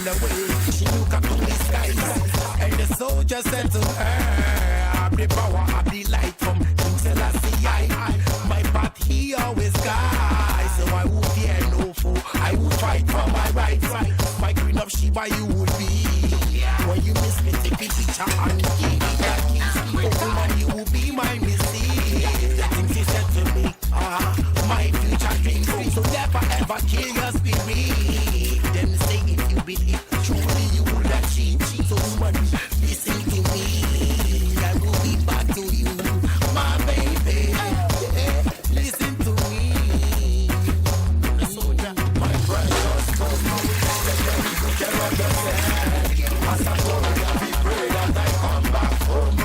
away. She look up to the skies, and the soldier said to her, "I'm the power of the light from King Selassie. My path he always guides, so I will fear no foe. I will fight for my rights. My queen of Sheba you would be. When you miss me, take a picture and give me that kiss. Oh woman, you will be my missy." The things he said to me, my future dreams. So never ever kill your spirit. Them say if you believe, truly you will achieve. So woman, listen to me. I will be back to you, my baby. Listen to me. Soldier, my precious son, take very good care of yourself. As I go, I pray that I come back home.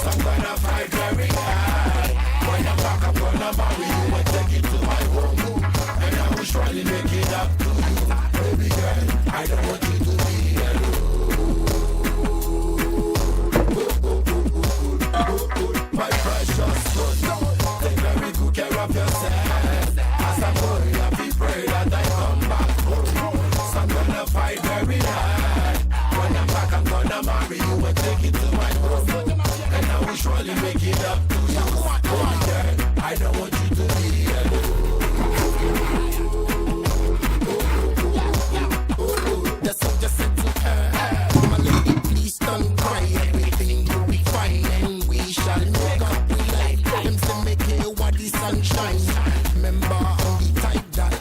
So I'm gonna fight very hard. When I'm back, I'm gonna marry you and take it to my home. And I will surely make it up to you. Baby girl, I don't want you to be alone. My precious son, take very good care of yourself. As I go, I pray that I come back home. So I'm gonna fight very hard. When I'm back, I'm gonna marry you and take it to my home. And I will surely make it up to you. Baby girl, I don't want you to be alone. The soldier said to her, "My lady, please don't cry. Everything will be fine and we shall make up we life. Them say make hay while the sun shines. Remember I'm the type that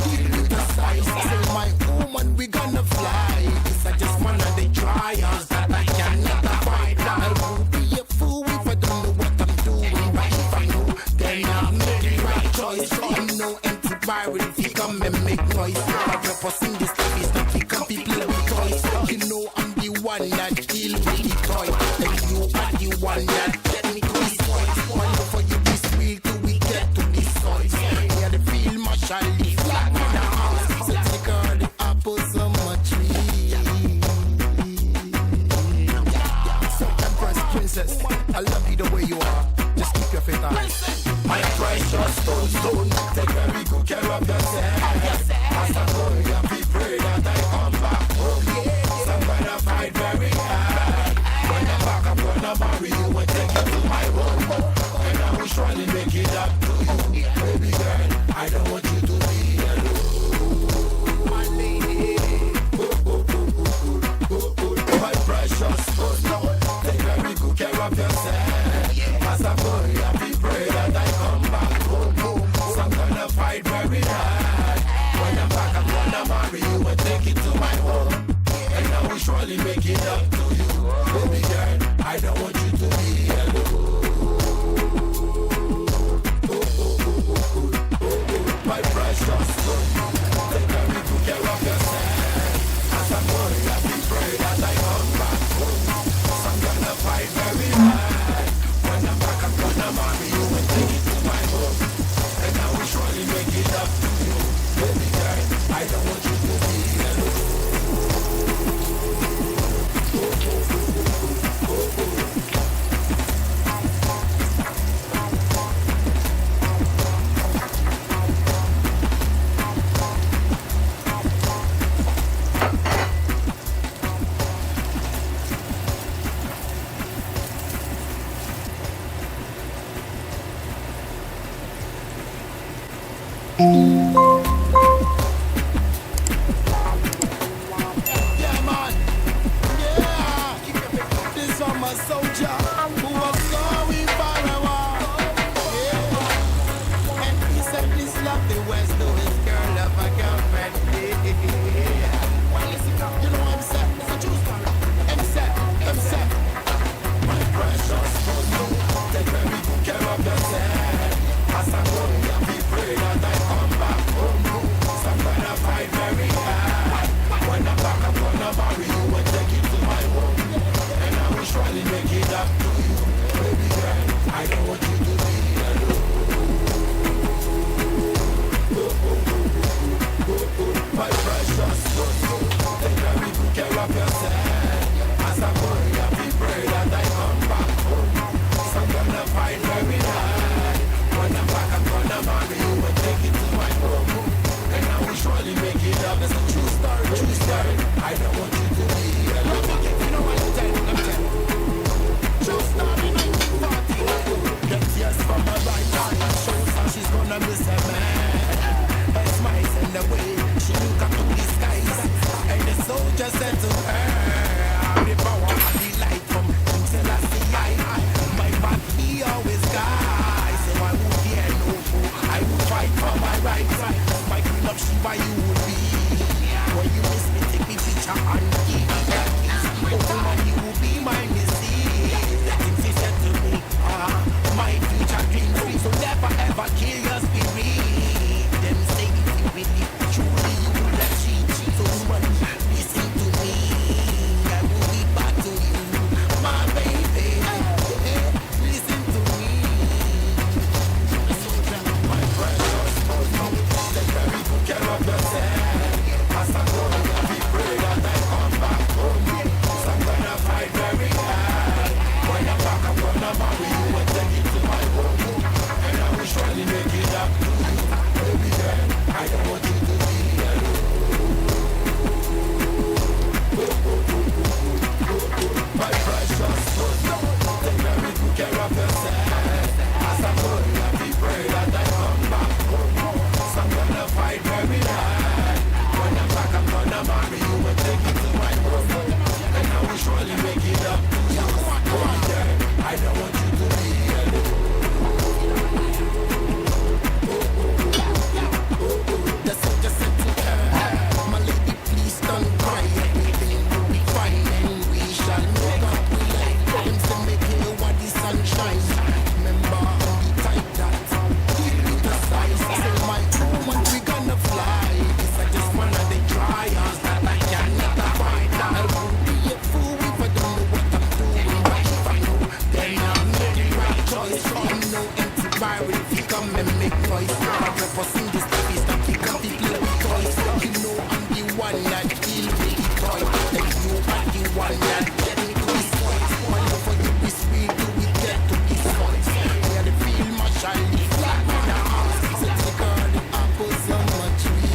deal with the size. Say my woman, we gonna fly. This I just one of the trials that I cannot avoid. I will be a fool if I don't know what I'm doing. But if I know, then I'm making the right choice. I'm no antiviral if you come and make noise. I represent this life is not kick up people with toys. You know I'm the one that deal with the toy. And you are the one that get me to this point. One look for you this real till we get to this soil. Yeah, the field marshal, the flag in the house. So take all the apples on my tree. So Empress Princess, I love you the way you are. Just keep your faith on. My precious stone, take very good care of yourself. As I go, I pray that I come back home. So I'm gonna fight very hard. When I'm back, I'm gonna marry you and take you to my home. And I will surely make it up to you. Baby girl, I don't want you to be alone. My lady, my precious stone, take very good care of yourself. As I go, I pray that I come back home. So I'm gonna fight very hard. When I'm back, I'm gonna marry you and take it to my home. And I will surely make it up to you. Baby girl, I don't want you to be alone. My precious son, take very good care of yourself. As I'm going, I pray that I come back home. So I'm gonna fight very hard. When I'm back, I'm gonna marry you and take it to my home. And I will surely make it up to you. Baby girl, I don't want you to be alone. Yeah, man. Yeah. This one my soldier who was going for a war. Yeah. And he said, please love the West to his girl, love a girlfriend. Yeah. Well, listen, you know what I'm saying? It's a true story. I'm set. My precious son, take very good care of yourself. As I go, I pray that I come back home. So I'm gonna fight very hard. When I'm back, I'm gonna marry you and take it to my home. And I will surely make it up to you. Baby girl, I don't want you to be alone. My precious son, take very good care of yourself. As I go, I pray that I come back home. So I'm gonna fight very hard. When I'm back, I'm gonna marry you and take it to my home. And I will surely make it up. It's a true story. I don't and give me that kiss. Oh woman, you will be my missus. The things she said to me, my future clean free, so never ever kill your spirit. Them say if you believe truly you will achieve. So woman, listen to me, I will be back to you, my baby. Listen to me, my precious husband. Take very good care of yourself. As I'm gonna be pray that I come back home. So I'm gonna fight very hard. When I'm back, I'm gonna marry you and take you to my home. And I will surely make it up to you, baby girl. I don't want you to be alone. My precious husband, take very good care of yourself. As I'm gonna be pray that I come back home. So I'm gonna fight very hard. When I'm back, I'm gonna marry you and take you to my home. And I will surely make it up to you, baby girl. I don't want you to be alone. The soldier said to her, my lady, please don't cry. Everything will be fine and we shall make up we like. Them say make hay while the sun shines. Remember on the type that give me the size. Say my woman, we gonna fly. This I just one of the trials that I cannot avoid. I will be a fool if I don't know what I'm doing. But if I know, then I'm making the right choice. I'm no antivirus if you come and make noise. I'm reposing this baby stuff, you can be play with toys. You know I'm the one that deal with the toy. And you are the one that get me to this point. My love for you is real, do we get to this point? Yeah, the feel my shiny flat in the house. Sexy girl, the apple so much real.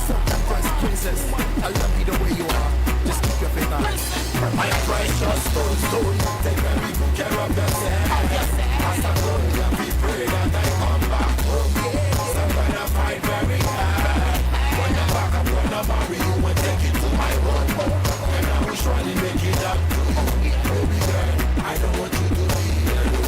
So Empress Princess, I love you the way you are. Just keep your faith on. My precious stone, take very good care of yourself. As I'm gonna be pray that I come back home. So I'm gonna fight very hard. When I'm back, I'm gonna marry you and take you to my home. And I will surely make it up to you, baby girl. I don't want you to be alone.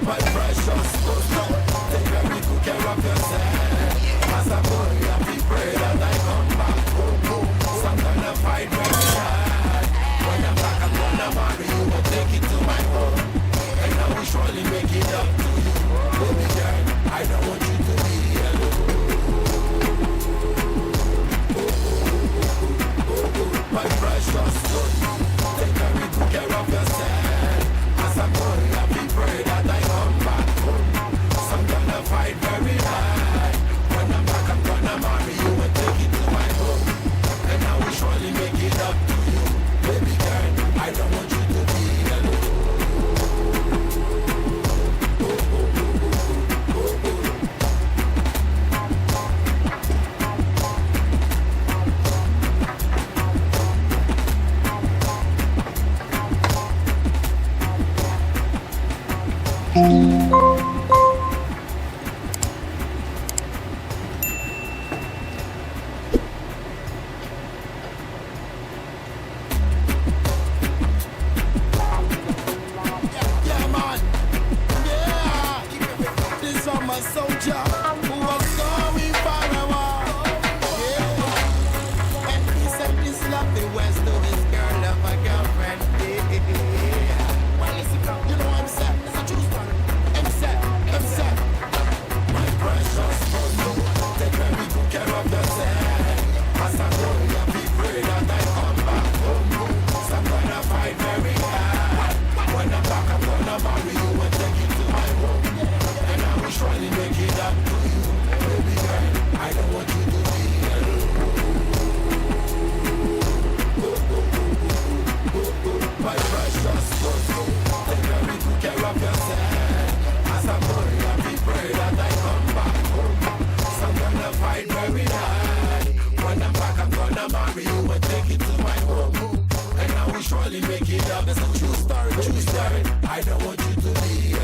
My precious stone, take very good care of yourself. As I'm gonna be pray that I come back home. So I'm gonna fight very hard. When I'm back, I'm gonna marry you and take it to my home. And I will surely make it up to you, baby girl. I don't want you to be alone. My precious son, take very good care of yourself. As I'm gonna be pray that I come back home. So I'm gonna fight very hard. When I'm back, I'm gonna marry you and take it to my home. And I will surely make it up to you, baby girl. I don't want you to be alone. Yeah, man. Yeah. This is my soldier who was going far away. Yeah. And he said this love the West to his girl of a girlfriend. Yeah. Well, listen, you know what I'm saying? It's a true story. I'm set. My precious husband, take very good care of yourself. As I'm gonna be pray that I come back home. So I'm gonna fight very hard. When I'm back, I'm gonna marry you and take you to my home. And I will surely make it up to you, baby girl. I don't want you to be alone. My precious husband, take very good care of yourself. As I'm gonna be pray that I come back home. So I'm gonna fight very hard. When I'm back, I'm gonna marry you and take you to my home. And I will surely make it up. That's a true story. I don't want you to be